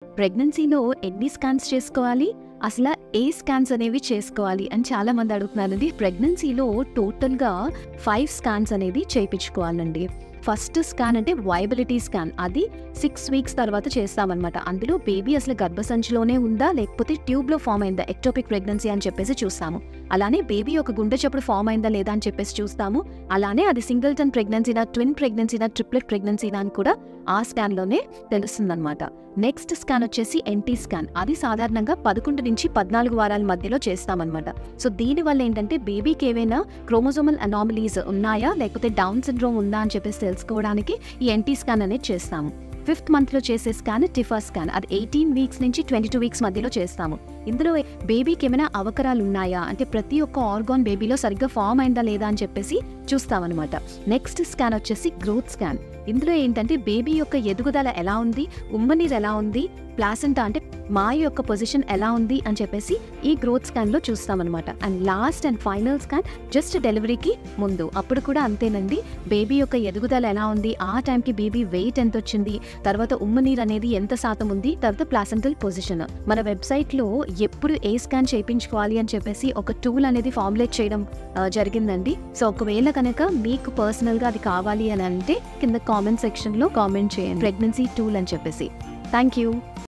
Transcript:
ప్రెగ్నెన్సీలో ఎన్ని స్కాన్స్ చేసుకోవాలి? అసల ఏ స్కాన్స్ అనేవి చేసుకోవాలి అని చాలా మంది అడుగుతున్నారండి. ప్రెగ్నెన్సీలో టోటల్‌గా 5 స్కాన్స్ అనేది చేయించుకోవాలండి. ఫస్ట్ స్కాన్ అంటే వయబిలిటీ స్కాన్. అది 6 వీక్స్ తర్వాత చేస్తామన్నమాట. అందులో బేబీ అసలు గర్భసంచిలోనే ఉందా లేకపోతే ట్యూబ్‌లో ఫార్మ్ అయిందా, ఎక్టోపిక్ ప్రెగ్నెన్సీ అని చెప్పేసి చూస్తాము. అలానే బేబీ ఒక గుండె చప్పుడు ఫార్మ్ అయిందా లేదా అని చెప్పేసి చూస్తాము. అలానే అది సింగిల్టన్ ప్రెగ్నెన్సీనా, ట్విన్ ప్రెగ్నెన్సీనా, ట్రిప్లెట్ ప్రెగ్నెన్సీనా అని కూడా ఆ స్కాన్‌లోనే తెలుస్తుందన్నమాట. నెక్స్ట్ స్కాన్ వచ్చేసి ఎన్‌టీ స్కాన్. అది సాధారణంగా 11 నుంచి 14 వారాల మధ్యలో చేస్తామన్నమాట. సో దీనివల్ల ఏంటంటే బేబీకి ఏవైనా క్రోమోజోమల్ అనామలీస్ ఉన్నాయా లేకపోతే డౌన్ సిండ్రోమ్ ఉందా అని చెప్పేసి తెలుసుకోవడానికి ఈ ఎన్‌టీ స్కాన్ అనేది చేస్తాము. 5th మంత్లో చేసే స్కాన్ టిఫా స్కాన్. అది 18 వీక్స్ నుంచి 22 వీక్స్ మధ్యలో చేస్తాము. ఇందులో బేబీకి ఏమైనా అవకరాలు ఉన్నాయా అంటే ప్రతి ఒక్క ఆర్గాన్ బేబీలో సరిగ్గా ఫామ్ అయిందా లేదా అని చెప్పేసి చూస్తామన్నమాట. నెక్స్ట్ స్కాన్ వచ్చేసి గ్రోత్ స్కాన్. ఇందులో ఏంటంటే బేబీ యొక్క ఎదుగుదల ఎలా ఉంది, ఉమ్మనీరు ఎలా ఉంది, ప్లాసెంటా అంటే మాయ యొక్క పొజిషన్ ఎలా ఉంది అని చెప్పేసి ఈ గ్రోత్ స్కాన్లో చూస్తామన్నమాట. And last and final scan just డెలివరీకి ముందు. అప్పుడు కూడా అంతేనండి. బేబీ యొక్క ఎదుగుదల ఎలా ఉంది, ఆ టైంకి బేబీ వెయిట్ ఎంత వచ్చింది, తర్వాత ఉమ్మనీరు అనేది ఎంత శాతం ఉంది, తర్వాత ప్లాసెంటల్ పొజిషన్. మన వెబ్సైట్లో ఎప్పుడు ఏ స్కాన్ చేయించుకోవాలి అని చెప్పేసి ఒక టూల్ అనేది ఫార్ములేట్ చేయడం జరిగిందండి. సో ఒకవేళ కనుక మీకు పర్సనల్గా అది కావాలి అని అంటే కింద కామెంట్ సెక్షన్లో కామెంట్ చేయండి ప్రెగ్నెన్సీ టూల్ అని చెప్పేసి. Thank you.